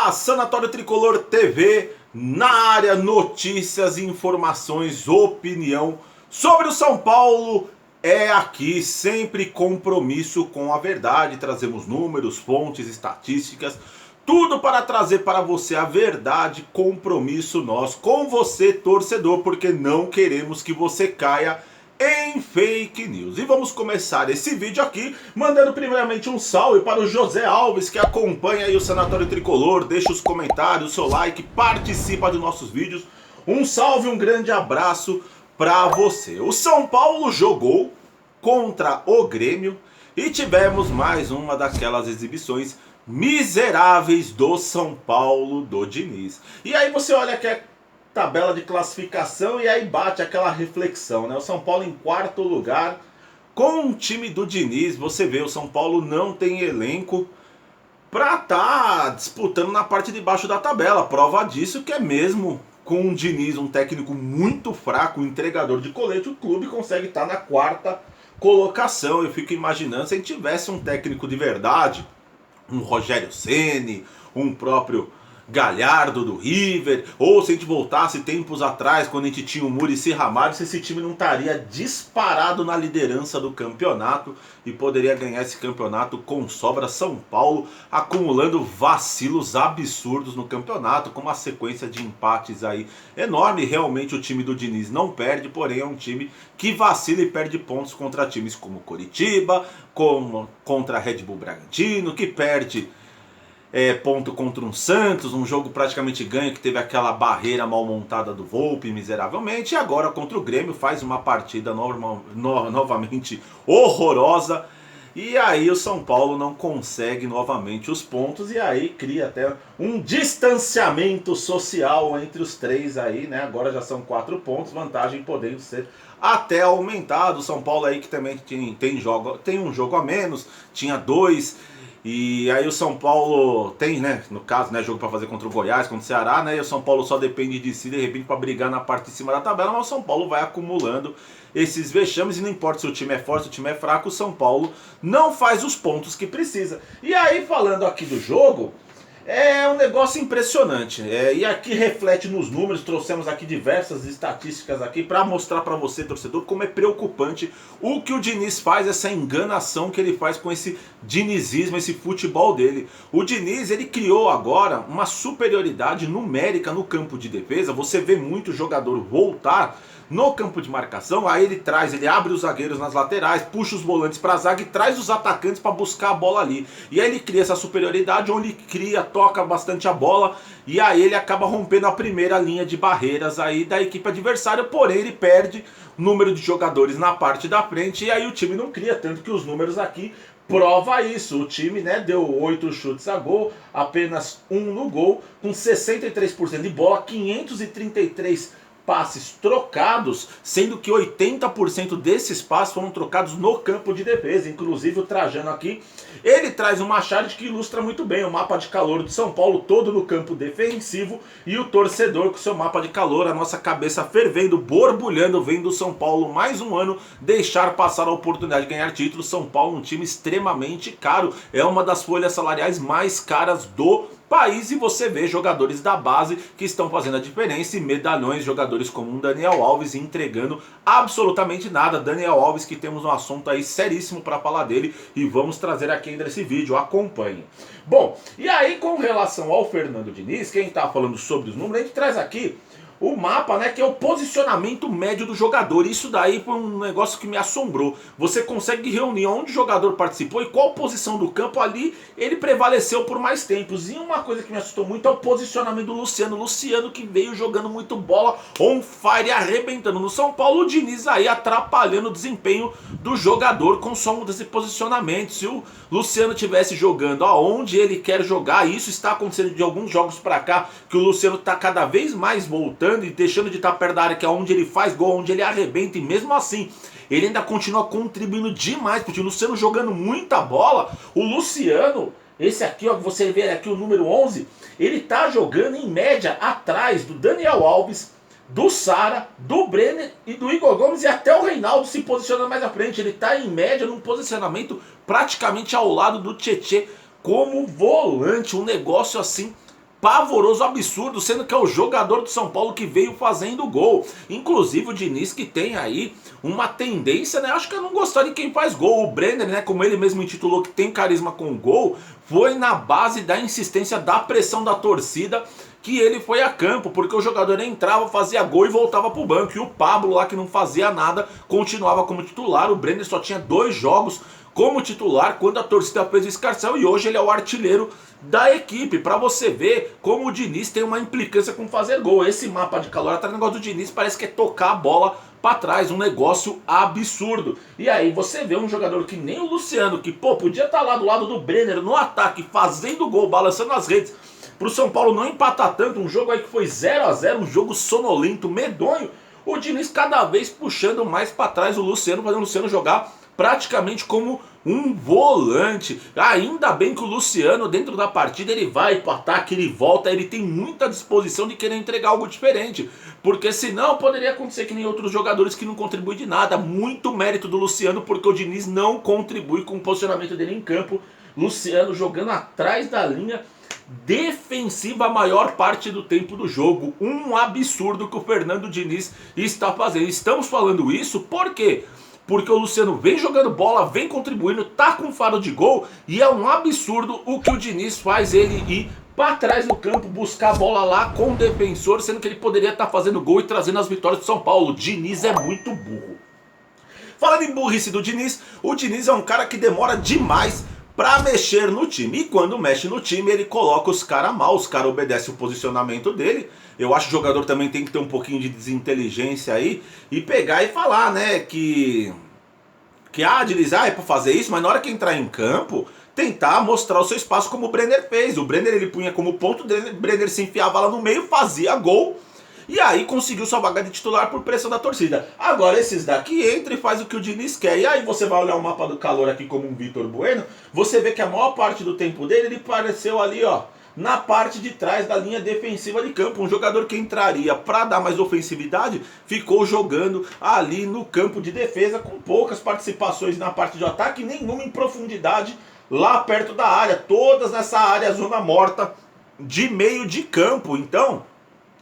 Olá, Sanatório Tricolor TV, na área notícias, informações, opinião sobre o São Paulo. É aqui sempre compromisso com a verdade, trazemos números, fontes, estatísticas, tudo para trazer para você a verdade, compromisso nosso com você, torcedor, porque não queremos que você caia em fake news. E vamos começar esse vídeo aqui mandando primeiramente um salve para o José Alves, que acompanha aí o Sanatório Tricolor, deixa os comentários, o seu like, participa dos nossos vídeos. Um salve, um grande abraço para você. O São Paulo jogou contra o Grêmio e tivemos mais uma daquelas exibições miseráveis do São Paulo do Diniz. E aí você olha que é tabela de classificação e aí bate aquela reflexão, né? O São Paulo em quarto lugar, com o time do Diniz, você vê, o São Paulo não tem elenco para estar disputando na parte de baixo da tabela. Prova disso que é mesmo com o Diniz, um técnico muito fraco, um entregador de colete, o clube consegue estar na quarta colocação. Eu fico imaginando se a gente tivesse um técnico de verdade, um Rogério Ceni, um próprio Galhardo do River, ou se a gente voltasse tempos atrás, quando a gente tinha o Muricy Ramalho, se esse time não estaria disparado na liderança do campeonato e poderia ganhar esse campeonato com sobra. São Paulo acumulando vacilos absurdos no campeonato, com uma sequência de empates aí enorme. Realmente o time do Diniz não perde, porém é um time que vacila e perde pontos contra times como Coritiba, como contra Red Bull Bragantino, que perde ponto contra um Santos, um jogo praticamente ganho, que teve aquela barreira mal montada do Volpi miseravelmente, e agora contra o Grêmio faz uma partida novamente horrorosa, e aí o São Paulo não consegue novamente os pontos, e aí cria até um distanciamento social entre os três aí, né? Agora já são 4 pontos, vantagem podendo ser até aumentado. O São Paulo aí que também tem um jogo a menos, tinha 2. E aí o São Paulo tem, né, no caso, né, jogo para fazer contra o Goiás, contra o Ceará, né, e o São Paulo só depende de si, de repente, para brigar na parte de cima da tabela, mas o São Paulo vai acumulando esses vexames, e não importa se o time é forte, se o time é fraco, o São Paulo não faz os pontos que precisa. E aí, falando aqui do jogo, é um negócio impressionante, e aqui reflete nos números. Trouxemos aqui diversas estatísticas aqui para mostrar para você, torcedor, como é preocupante o que o Diniz faz, essa enganação que ele faz com esse dinizismo, esse futebol dele. O Diniz, ele criou agora uma superioridade numérica no campo de defesa. Você vê muito jogador voltar no campo de marcação, aí ele abre os zagueiros nas laterais, puxa os volantes para a zaga e traz os atacantes para buscar a bola ali. E aí ele cria essa superioridade, onde ele toca bastante a bola, e aí ele acaba rompendo a primeira linha de barreiras aí da equipe adversária, porém ele perde número de jogadores na parte da frente, e aí o time não cria, tanto que os números aqui prova isso. O time, né, deu 8 chutes a gol, apenas 1 no gol, com 63% de bola, 533 passes trocados, sendo que 80% desses passes foram trocados no campo de defesa. Inclusive o Trajano aqui, ele traz uma chart que ilustra muito bem o mapa de calor de São Paulo, todo no campo defensivo, e o torcedor com seu mapa de calor, a nossa cabeça fervendo, borbulhando, vendo o São Paulo mais um ano deixar passar a oportunidade de ganhar título. São Paulo, um time extremamente caro, é uma das folhas salariais mais caras do país, e você vê jogadores da base que estão fazendo a diferença, e medalhões, jogadores como um Daniel Alves entregando absolutamente nada. Daniel Alves, que temos um assunto aí seríssimo para falar dele, e vamos trazer aqui ainda nesse vídeo, acompanhe. Bom, e aí com relação ao Fernando Diniz, quem está falando sobre os números, a gente traz aqui o mapa, né, que é o posicionamento médio do jogador. Isso daí foi um negócio que me assombrou. Você consegue reunir onde o jogador participou e qual posição do campo ali ele prevaleceu por mais tempos. E uma coisa que me assustou muito é o posicionamento do Luciano. Luciano, que veio jogando muito bola, on fire, arrebentando no São Paulo. O Diniz aí atrapalhando o desempenho do jogador com só um desse posicionamento. Se o Luciano tivesse jogando aonde ele quer jogar, isso está acontecendo de alguns jogos pra cá, que o Luciano está cada vez mais voltando e deixando de estar perto da área, que é onde ele faz gol, onde ele arrebenta, e mesmo assim ele ainda continua contribuindo demais, porque o Luciano jogando muita bola. O Luciano, esse aqui, ó, você vê aqui o número 11, ele tá jogando em média atrás do Daniel Alves, do Sara, do Brenner e do Igor Gomes, e até o Reinaldo se posicionando mais à frente. Ele tá em média num posicionamento praticamente ao lado do Tietê como volante, um negócio assim pavoroso, absurdo, sendo que é o jogador do São Paulo que veio fazendo gol. Inclusive o Diniz, que tem aí uma tendência, né? Acho que eu não gostar de quem faz gol. O Brenner, né, como ele mesmo intitulou, que tem carisma com o gol, foi na base da insistência, da pressão da torcida, que ele foi a campo, porque o jogador entrava, fazia gol e voltava pro banco. E o Pablo lá, que não fazia nada, continuava como titular. O Brenner só tinha 2 jogos como titular quando a torcida fez o escarcéu, e hoje ele é o artilheiro da equipe, para você ver como o Diniz tem uma implicância com fazer gol. Esse mapa de calor atrás do negócio do Diniz parece que é tocar a bola para trás, um negócio absurdo. E aí você vê um jogador que nem o Luciano, que pô, podia estar lá do lado do Brenner no ataque, fazendo gol, balançando as redes, pro São Paulo não empatar tanto, um jogo aí que foi 0-0, um jogo sonolento, medonho. O Diniz cada vez puxando mais para trás o Luciano, fazendo o Luciano jogar praticamente como um volante. Ainda bem que o Luciano, dentro da partida, ele vai pro ataque, ele volta, ele tem muita disposição de querer entregar algo diferente, porque senão poderia acontecer que nem outros jogadores que não contribuem de nada. Muito mérito do Luciano, porque o Diniz não contribui com o posicionamento dele em campo. Luciano jogando atrás da linha defensiva a maior parte do tempo do jogo. Um absurdo que o Fernando Diniz está fazendo. Estamos falando isso por quê? Porque o Luciano vem jogando bola, vem contribuindo, tá com faro de gol, e é um absurdo o que o Diniz faz ele ir para trás no campo, buscar a bola lá com o defensor, sendo que ele poderia estar fazendo gol e trazendo as vitórias do São Paulo. O Diniz é muito burro. Falando em burrice do Diniz, o Diniz é um cara que demora demais para mexer no time. E quando mexe no time, ele coloca os caras mal, os caras obedecem o posicionamento dele. Eu acho que o jogador também tem que ter um pouquinho de desinteligência aí e pegar e falar, né, que Diniz, é pra fazer isso, mas na hora que entrar em campo, tentar mostrar o seu espaço como o Brenner fez. O Brenner, ele punha como ponto dele, o Brenner se enfiava lá no meio, fazia gol, e aí conseguiu sua vaga de titular por pressão da torcida. Agora esses daqui entram e faz o que o Diniz quer. E aí você vai olhar o mapa do calor aqui como um Vitor Bueno, você vê que a maior parte do tempo dele, ele apareceu ali, ó, na parte de trás da linha defensiva de campo. Um jogador que entraria para dar mais ofensividade, ficou jogando ali no campo de defesa, com poucas participações na parte de ataque, nenhuma em profundidade lá perto da área, todas nessa área zona morta de meio de campo. Então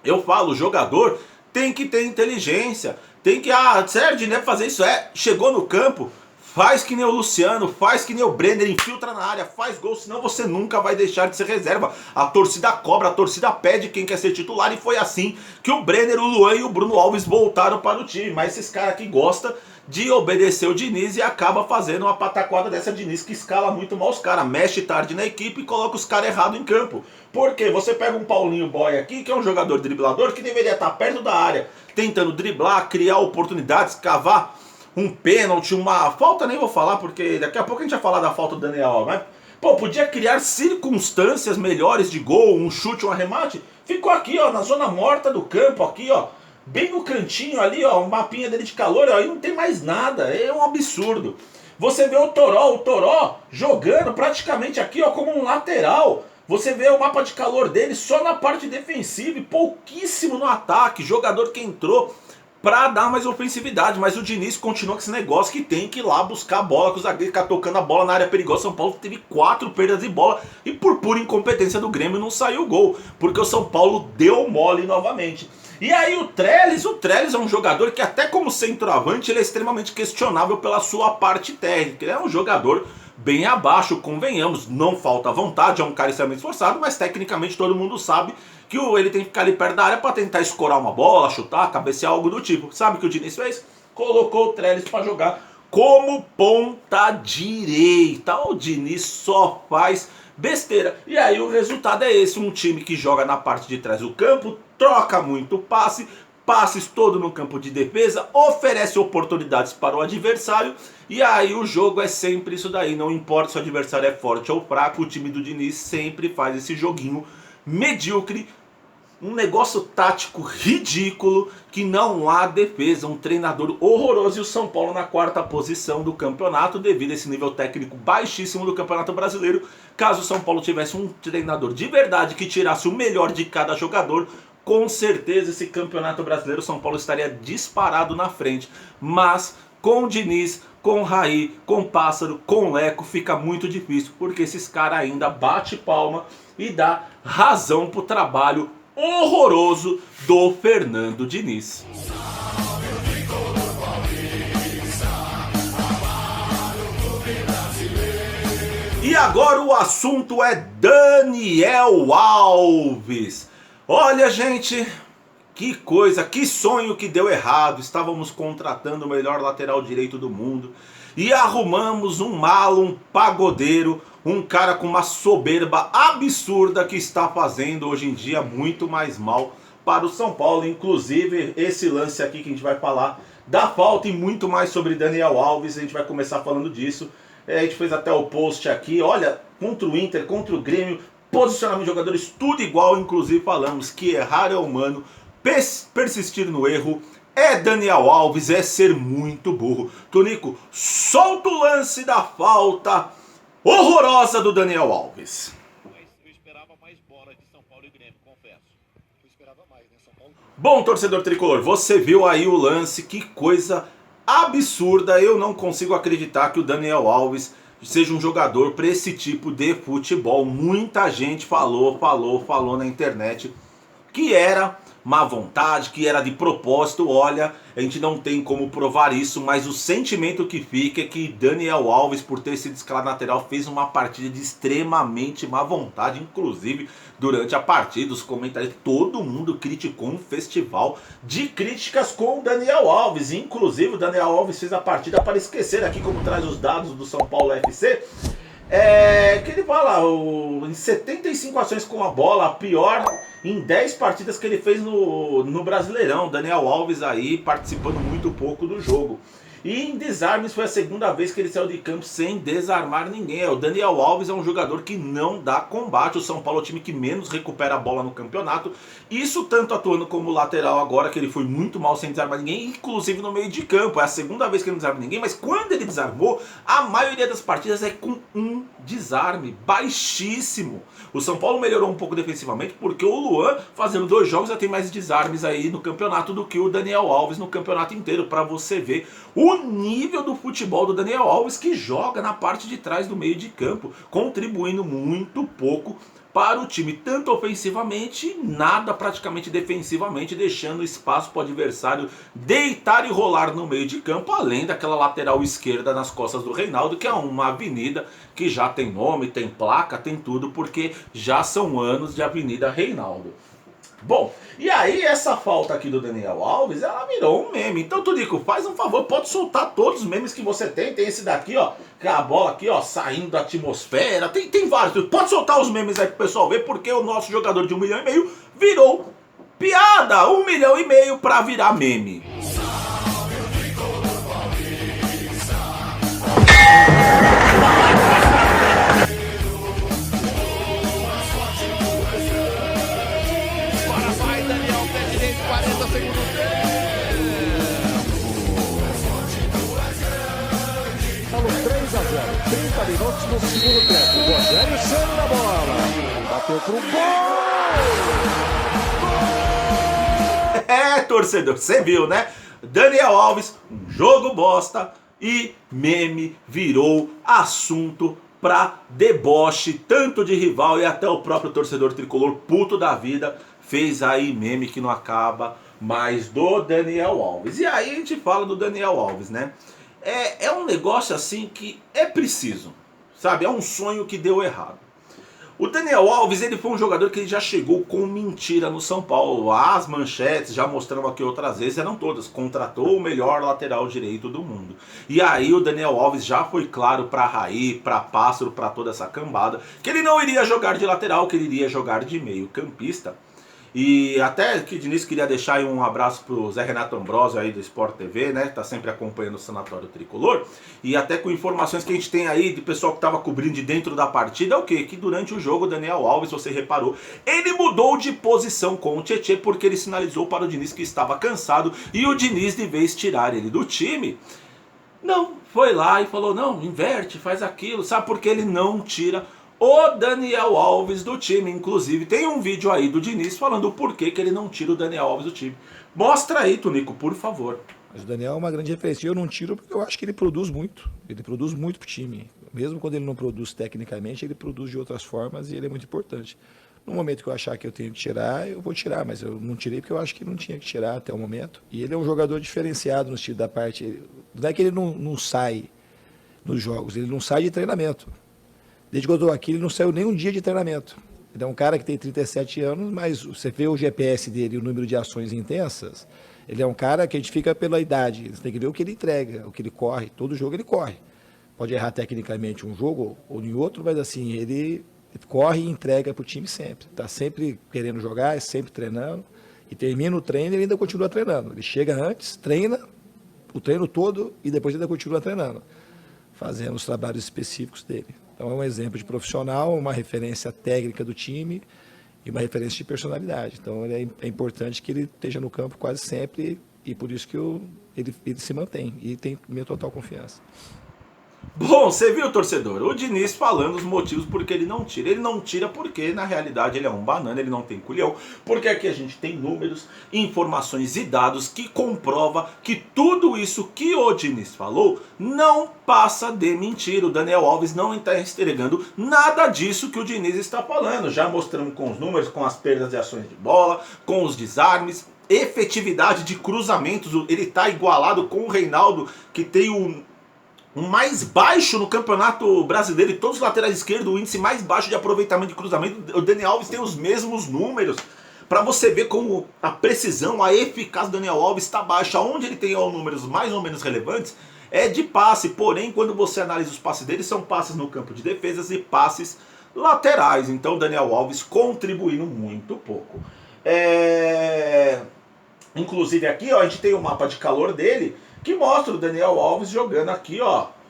eu falo, o jogador tem que ter inteligência, tem que, Sérgio, né, fazer isso, chegou no campo, faz que nem o Luciano, faz que nem o Brenner, infiltra na área, faz gol, senão você nunca vai deixar de ser reserva. A torcida cobra, a torcida pede quem quer ser titular, e foi assim que o Brenner, o Luan e o Bruno Alves voltaram para o time. Mas esses caras aqui gostam de obedecer o Diniz e acaba fazendo uma pataquada dessa. Diniz que escala muito mal os caras, mexe tarde na equipe e coloca os caras errados em campo. Porque você pega um Paulinho Boy aqui, que é um jogador driblador, que deveria estar perto da área, tentando driblar, criar oportunidades, cavar um pênalti, uma falta, nem vou falar, porque daqui a pouco a gente vai falar da falta do Daniel, mas pô, podia criar circunstâncias melhores de gol, um chute, um arremate. Ficou aqui, ó, na zona morta do campo, aqui, ó, bem no cantinho ali, ó, o mapinha dele de calor, ó, e não tem mais nada, é um absurdo. Você vê o Toró jogando praticamente aqui, ó, como um lateral. Você vê o mapa de calor dele só na parte defensiva e pouquíssimo no ataque. Jogador que entrou pra dar mais ofensividade, mas o Diniz continua com esse negócio que tem que ir lá buscar a bola, com o zagueiro ficar tocando a bola na área perigosa. São Paulo teve 4 perdas de bola e por pura incompetência do Grêmio não saiu o gol, porque o São Paulo deu mole novamente. E aí o Trellis é um jogador que até como centroavante ele é extremamente questionável pela sua parte técnica. Ele é um jogador bem abaixo, convenhamos, não falta vontade, é um cara extremamente esforçado, mas tecnicamente todo mundo sabe que ele tem que ficar ali perto da área para tentar escorar uma bola, chutar, cabecear, algo do tipo. Sabe o que o Diniz fez? Colocou o Trellis para jogar como ponta direita. O Diniz só faz besteira. E aí o resultado é esse, um time que joga na parte de trás do campo, troca muito passe, passes todo no campo de defesa, oferece oportunidades para o adversário, e aí o jogo é sempre isso daí. Não importa se o adversário é forte ou fraco, o time do Diniz sempre faz esse joguinho medíocre, um negócio tático ridículo, que não há defesa, um treinador horroroso, e o São Paulo na 4ª posição do campeonato devido a esse nível técnico baixíssimo do Campeonato Brasileiro. Caso o São Paulo tivesse um treinador de verdade que tirasse o melhor de cada jogador, com certeza esse Campeonato Brasileiro o São Paulo estaria disparado na frente. Mas com o Diniz, com Raí, com Pássaro, com Leco, fica muito difícil, porque esses caras ainda bate palma e dá razão pro trabalho horroroso do Fernando Diniz. E agora o assunto é Daniel Alves. Olha, gente, que coisa, que sonho que deu errado. Estávamos contratando o melhor lateral direito do mundo e arrumamos um malo, um pagodeiro, um cara com uma soberba absurda que está fazendo hoje em dia muito mais mal para o São Paulo. Inclusive esse lance aqui que a gente vai falar da falta e muito mais sobre Daniel Alves, a gente vai começar falando disso. A gente fez até o post aqui, olha, contra o Inter, contra o Grêmio, posicionamento de jogadores, tudo igual. Inclusive falamos que errar é humano, persistir no erro é Daniel Alves, é ser muito burro. Tonico, solta o lance da falta horrorosa do Daniel Alves. Eu esperava mais bola de São Paulo e Grêmio, confesso. Eu esperava mais, né, São Paulo? Bom, torcedor tricolor, você viu aí o lance, que coisa absurda. Eu não consigo acreditar que o Daniel Alves seja um jogador para esse tipo de futebol. Muita gente falou na internet que era má vontade, que era de propósito. Olha, a gente não tem como provar isso, mas o sentimento que fica é que Daniel Alves, por ter sido escalado lateral, fez uma partida de extremamente má vontade. Inclusive, durante a partida, os comentários, todo mundo criticou um festival de críticas com o Daniel Alves. Inclusive, o Daniel Alves fez a partida, para esquecer aqui como traz os dados do São Paulo FC, que ele fala, em 75 ações com a bola, a pior em 10 partidas que ele fez no Brasileirão. Daniel Alves aí participando muito pouco do jogo. E em desarmes foi a segunda vez que ele saiu de campo sem desarmar ninguém. O Daniel Alves é um jogador que não dá combate. O São Paulo é o time que menos recupera a bola no campeonato. Isso tanto atuando como lateral agora, que ele foi muito mal sem desarmar ninguém, inclusive no meio de campo. É a segunda vez que ele não desarma ninguém, mas quando ele desarmou, a maioria das partidas é com um desarme baixíssimo. O São Paulo melhorou um pouco defensivamente, porque o Luan, fazendo 2 jogos, já tem mais desarmes aí no campeonato do que o Daniel Alves no campeonato inteiro, para você ver o nível do futebol do Daniel Alves, que joga na parte de trás do meio de campo, contribuindo muito pouco para o time, tanto ofensivamente, nada praticamente defensivamente, deixando espaço para o adversário deitar e rolar no meio de campo, além daquela lateral esquerda nas costas do Reinaldo, que é uma avenida que já tem nome, tem placa, tem tudo, porque já são anos de Avenida Reinaldo. Bom, e aí essa falta aqui do Daniel Alves, ela virou um meme. Então, Tonico, faz um favor, pode soltar todos os memes que você tem. Tem esse daqui, ó, que é a bola aqui, ó, saindo da atmosfera. Tem vários. Pode soltar os memes aí pro pessoal ver, porque o nosso jogador de 1,5 milhão virou piada. 1,5 milhão pra virar meme. Paulo 3 a 0, 30 minutos no segundo tempo. Rogério Ceni na bola. Bateu pro gol! Torcedor, você viu, né? Daniel Alves, um jogo bosta e meme virou assunto pra deboche, tanto de rival e até o próprio torcedor tricolor puto da vida fez aí meme que não acaba mais do Daniel Alves. E aí a gente fala do Daniel Alves, né? É um negócio assim que é preciso, sabe? É um sonho que deu errado. O Daniel Alves, ele foi um jogador que ele já chegou com mentira no São Paulo. As manchetes, já mostramos aqui outras vezes, eram todas. Contratou o melhor lateral direito do mundo. E aí o Daniel Alves já foi claro para Raí, para Pássaro, para toda essa cambada, que ele não iria jogar de lateral, que ele iria jogar de meio campista. E até que de início queria deixar aí um abraço pro Zé Renato Ambrosio aí do Sport TV, né? Que tá sempre acompanhando o Sanatório Tricolor. E até com informações que a gente tem aí de pessoal que tava cobrindo de dentro da partida, é o quê? Que durante o jogo o Daniel Alves, você reparou, ele mudou de posição com o Tietê, porque ele sinalizou para o Diniz que estava cansado e o Diniz, de vez tirar ele do time, não, foi lá e falou, não, inverte, faz aquilo, sabe? Porque ele não tira o Daniel Alves do time. Inclusive tem um vídeo aí do Diniz falando o porquê que ele não tira o Daniel Alves do time. Mostra aí, Tonico, por favor. Mas o Daniel é uma grande referência. Eu não tiro porque eu acho que ele produz muito. Ele produz muito para o time. Mesmo quando ele não produz tecnicamente, ele produz de outras formas e ele é muito importante. No momento que eu achar que eu tenho que tirar, eu vou tirar. Mas eu não tirei porque eu acho que não tinha que tirar até o momento. E ele é um jogador diferenciado no estilo da parte. Não é que ele não sai nos jogos, ele não sai de treinamento. Desde que eu estou aqui, ele não saiu nem um dia de treinamento. Ele é um cara que tem 37 anos, mas você vê o GPS dele, o número de ações intensas, ele é um cara que a gente fica pela idade. Você tem que ver o que ele entrega, o que ele corre. Todo jogo ele corre. Pode errar tecnicamente um jogo ou em outro, mas assim, ele corre e entrega para o time sempre. Está sempre querendo jogar, sempre treinando. E termina o treino e ele ainda continua treinando. Ele chega antes, treina o treino todo e depois ainda continua treinando, fazendo os trabalhos específicos dele. Então é um exemplo de profissional, uma referência técnica do time e uma referência de personalidade. Então é importante que ele esteja no campo quase sempre e por isso que ele se mantém e tem minha total confiança. Bom, você viu, torcedor? O Diniz falando os motivos porque ele não tira. Ele não tira porque, na realidade, ele é um banana, ele não tem culhão. Porque aqui a gente tem números, informações e dados que comprova que tudo isso que o Diniz falou não passa de mentira. O Daniel Alves não está entregando nada disso que o Diniz está falando. Já mostrando com os números, com as perdas de ações de bola, com os desarmes, efetividade de cruzamentos. Ele está igualado com o Reinaldo, que tem o mais baixo no campeonato brasileiro, e todos os laterais esquerdos, o índice mais baixo de aproveitamento de cruzamento. O Daniel Alves tem os mesmos números, para você ver como a precisão, a eficácia do Daniel Alves está baixa. Onde ele tem números mais ou menos relevantes é de passe, porém quando você analisa os passes dele, são passes no campo de defesas e passes laterais. Então o Daniel Alves contribuindo muito pouco. Inclusive aqui a gente tem o mapa de calor dele, que mostra o Daniel Alves jogando aqui,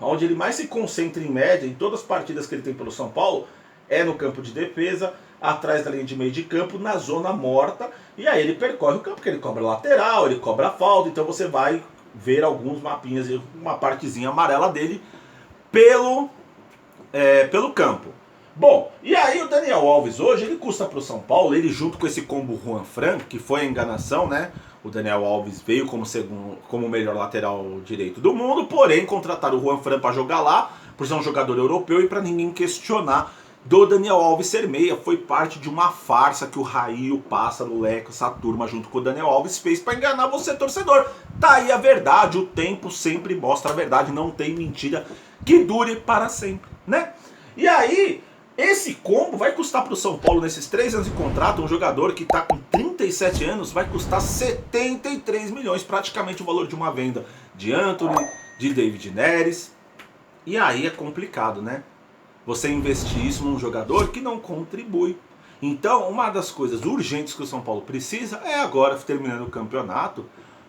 onde ele mais se concentra em média, em todas as partidas que ele tem pelo São Paulo, é no campo de defesa, atrás da linha de meio de campo, na zona morta, e aí ele percorre o campo, porque ele cobra lateral, ele cobra falta, então você vai ver alguns mapinhas, uma partezinha amarela dele pelo campo. Bom, e aí o Daniel Alves hoje, ele custa para o São Paulo, ele junto com esse combo Juan Fran, que foi a enganação, né? O Daniel Alves veio como o melhor lateral direito do mundo, porém contrataram o Juan Fran para jogar lá, por ser um jogador europeu e para ninguém questionar do Daniel Alves ser meia. Foi parte de uma farsa que o Raí, o Pássaro, o Leco, essa turma junto com o Daniel Alves fez para enganar você, torcedor. Tá aí a verdade, o tempo sempre mostra a verdade, não tem mentira que dure para sempre, né? E aí, esse combo vai custar para o São Paulo, nesses 3 anos de contrato, um jogador que está com 37 anos, vai custar 73 milhões, praticamente o valor de uma venda de Antony, de David Neres. E aí é complicado, né? Você investir isso num jogador que não contribui. Então, uma das coisas urgentes que o São Paulo precisa é agora, terminando o campeonato,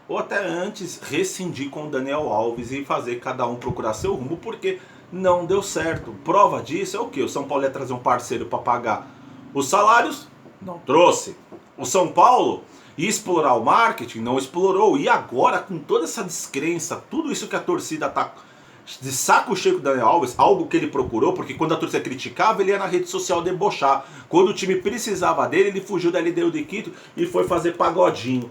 ou até antes, rescindir com o Daniel Alves e fazer cada um procurar seu rumo, porque não deu certo. Prova disso é o quê? O São Paulo ia trazer um parceiro para pagar os salários? Não trouxe. O São Paulo ia explorar o marketing? Não explorou. E agora, com toda essa descrença, tudo isso que a torcida tá de saco cheio com o Daniel Alves, algo que ele procurou, porque quando a torcida criticava, ele ia na rede social debochar. Quando o time precisava dele, ele fugiu da LDU de Quito e foi fazer pagodinho.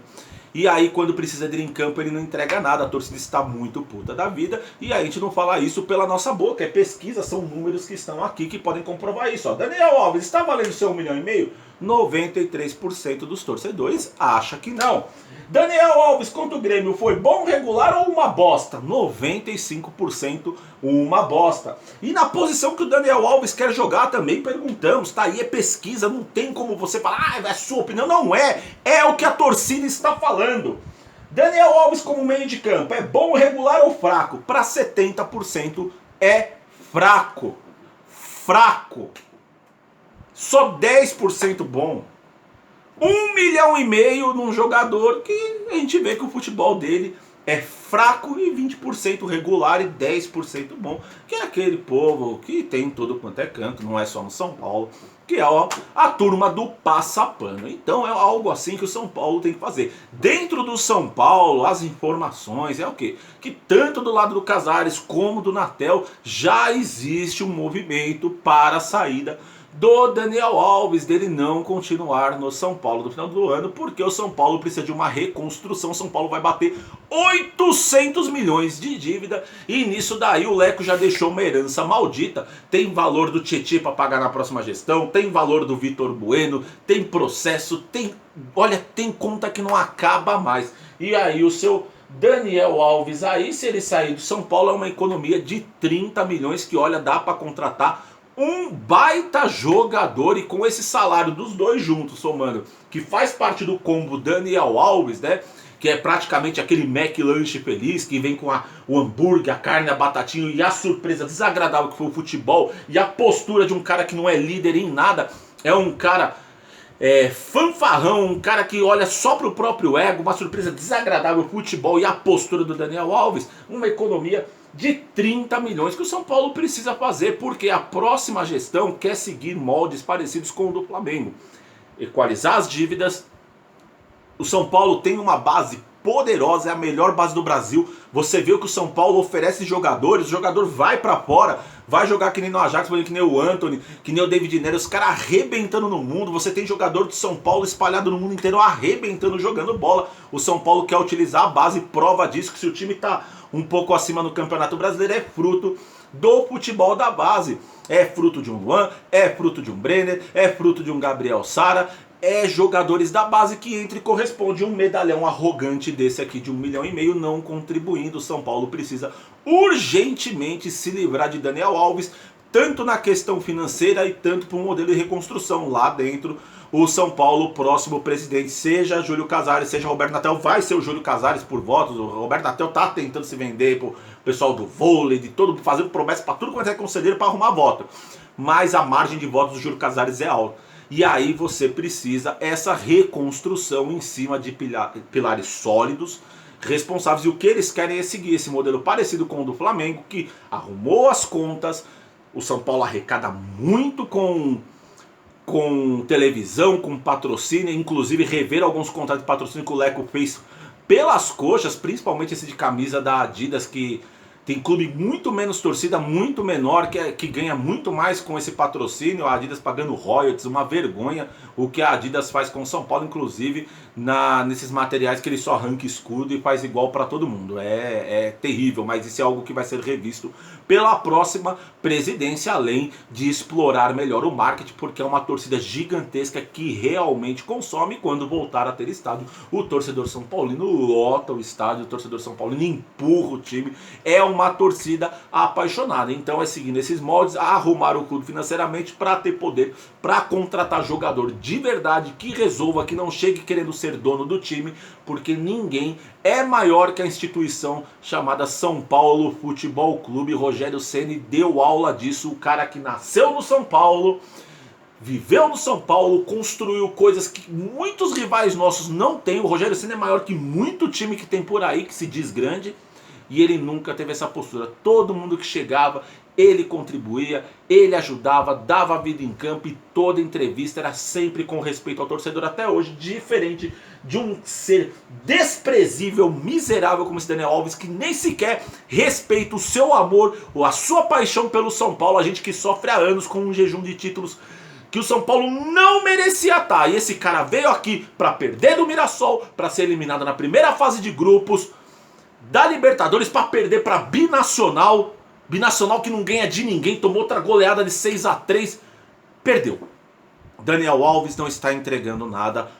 E aí, quando precisa dele em campo, ele não entrega nada. A torcida está muito puta da vida. E a gente não fala isso pela nossa boca. É pesquisa, são números que estão aqui que podem comprovar isso. Daniel Alves, está valendo seu 1,5 milhão? 93% dos torcedores acha que não. Daniel Alves contra o Grêmio foi bom, regular ou uma bosta? 95% uma bosta. E na posição que o Daniel Alves quer jogar também perguntamos, tá aí, é pesquisa, não tem como você falar, é sua opinião, não é, é o que a torcida está falando. Daniel Alves como meio de campo, é bom, regular ou fraco? Para 70% é fraco. Fraco. Só 10% bom. 1,5 milhão num jogador que a gente vê que o futebol dele é fraco e 20% regular e 10% bom. Que é aquele povo que tem tudo quanto é canto, não é só no São Paulo, que é a turma do passapano. Então é algo assim que o São Paulo tem que fazer. Dentro do São Paulo, as informações é o quê? Que tanto do lado do Casares como do Natel já existe um movimento para a saída do Daniel Alves, dele não continuar no São Paulo no final do ano, porque o São Paulo precisa de uma reconstrução. O São Paulo vai bater 800 milhões de dívida, e nisso daí o Leco já deixou uma herança maldita. Tem valor do Tietê para pagar na próxima gestão, tem valor do Vitor Bueno, tem processo, tem conta que não acaba mais. E aí o seu Daniel Alves aí, se ele sair do São Paulo, é uma economia de 30 milhões que, olha, dá para contratar um baita jogador. E com esse salário dos dois juntos, somando, que faz parte do combo Daniel Alves, né? Que é praticamente aquele Mac Lanche feliz, que vem com o hambúrguer, a carne, a batatinha e a surpresa desagradável que foi o futebol, e a postura de um cara que não é líder em nada, é um cara fanfarrão, um cara que olha só pro próprio ego, uma surpresa desagradável, o futebol e a postura do Daniel Alves, uma economia de 30 milhões que o São Paulo precisa fazer, porque a próxima gestão quer seguir moldes parecidos com o do Flamengo. Equalizar as dívidas. O São Paulo tem uma base poderosa, é a melhor base do Brasil. Você vê o que o São Paulo oferece jogadores, o jogador vai pra fora, vai jogar que nem no Ajax, que nem o Antony, que nem o David Neres, os caras arrebentando no mundo. Você tem jogador de São Paulo espalhado no mundo inteiro, arrebentando, jogando bola. O São Paulo quer utilizar a base, prova disso, que se o time tá um pouco acima no Campeonato Brasileiro, é fruto do futebol da base. É fruto de um Luan, é fruto de um Brenner, é fruto de um Gabriel Sara. É jogadores da base que entra e corresponde um medalhão arrogante desse aqui de 1,5 milhão não contribuindo. O São Paulo precisa urgentemente se livrar de Daniel Alves, tanto na questão financeira e tanto para um modelo de reconstrução lá dentro. O São Paulo, próximo presidente, seja Júlio Casares, seja Roberto Natel, vai ser o Júlio Casares por votos. O Roberto Natel tá tentando se vender pro pessoal do vôlei, de todo, fazendo promessa para tudo quanto é conselheiro para arrumar voto. Mas a margem de votos do Júlio Casares é alta. E aí você precisa essa reconstrução em cima de pilares sólidos, responsáveis. E o que eles querem é seguir esse modelo parecido com o do Flamengo, que arrumou as contas. O São Paulo arrecada muito com televisão, com patrocínio, inclusive rever alguns contratos de patrocínio que o Leco fez pelas coxas, principalmente esse de camisa da Adidas, que tem clube muito menos torcida, muito menor, que ganha muito mais com esse patrocínio. A Adidas pagando royalties, uma vergonha o que a Adidas faz com o São Paulo, inclusive nesses materiais que ele só arranca escudo e faz igual para todo mundo. É terrível, mas isso é algo que vai ser revisto pela próxima presidência, além de explorar melhor o marketing, porque é uma torcida gigantesca que realmente consome. Quando voltar a ter estádio, o torcedor São Paulino lota o estádio, o torcedor São Paulino empurra o time. É uma torcida apaixonada. Então é seguir nesses moldes, arrumar o clube financeiramente para ter poder para contratar jogador de verdade, que resolva, que não chegue querendo ser dono do time, porque ninguém é maior que a instituição chamada São Paulo Futebol Clube. Rogério Ceni deu aula disso, o cara que nasceu no São Paulo, viveu no São Paulo, construiu coisas que muitos rivais nossos não têm. O Rogério Ceni é maior que muito time que tem por aí, que se diz grande. E ele nunca teve essa postura. Todo mundo que chegava, ele contribuía, ele ajudava, dava vida em campo, e toda entrevista era sempre com respeito ao torcedor. Até hoje, diferente de um ser desprezível, miserável como esse Daniel Alves, que nem sequer respeita o seu amor ou a sua paixão pelo São Paulo. A gente que sofre há anos com um jejum de títulos que o São Paulo não merecia estar. E esse cara veio aqui para perder do Mirassol, para ser eliminado na primeira fase de grupos da Libertadores, para perder para Binacional que não ganha de ninguém, tomou outra goleada de 6-3, perdeu. Daniel Alves não está entregando nada.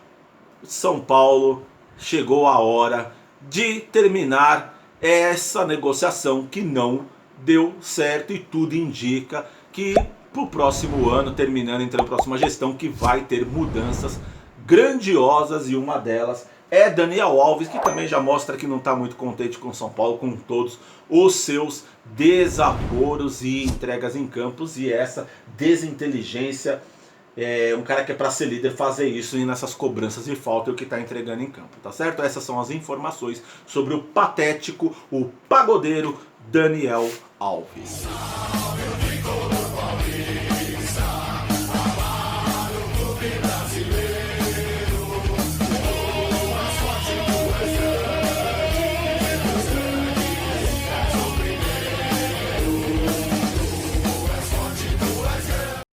São Paulo, chegou a hora de terminar essa negociação que não deu certo, e tudo indica que para o próximo ano, terminando então a próxima gestão, que vai ter mudanças grandiosas, e uma delas é Daniel Alves, que também já mostra que não está muito contente com São Paulo, com todos os seus desaforos e entregas em campos, e essa desinteligência. Um cara que é para ser líder fazer isso, e nessas cobranças de falta é o que está entregando em campo, tá certo? Essas são as informações sobre o patético, o pagodeiro Daniel Alves.